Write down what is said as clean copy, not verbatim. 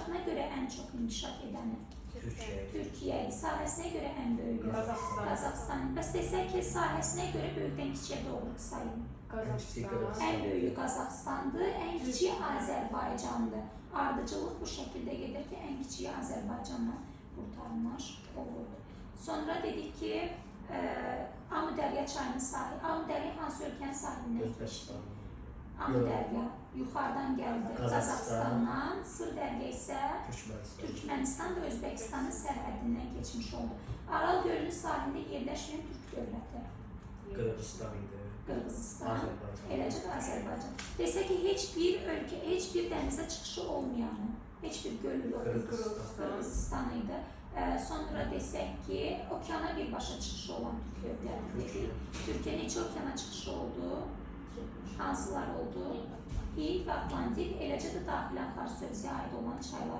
inkişafına görə ən çox inkişaf edəni Türkiyə, sahəsinə görə ən böyük Qazaxıstan. Bəs desək ki, sahəsinə görə böyükdən kiçiyə doğru sayın. Ən böyüyü Qazaxıstandır, ən kiçiyi Azərbaycandır. Ardıcıllıq bu şəkildə gedir ki, ən kiçiyi Azərbaycanla qurtarmış olur. Sonra dedik ki, Amudərya çayının sahili. Amudərya hansı ölkənin sahilinə etmişdir? Amudərya yuxarıdan gəldi Qazaxıstandan, Sırdərya isə Türkmənistan və Özbəkistanın sərhəddindən keçmiş oldu. Aral gölünün sahilində yerləşməyən Türk dövləti. Qırğızistan, eləcə də Azərbaycan. Desək ki, heç bir ölkə, heç bir dənizə çıxışı olmayan, heç bir gölü yoxdur, Qırğızistan idi. Sonra desək ki, okeana birbaşa çıxışı olan Türk dövləti. Türkiyə neçə okeana çıxışı oldu? Hansılar oldu? Hind və Atlantik, eləcə də daxilən Fars sözüyə aid olan çaylar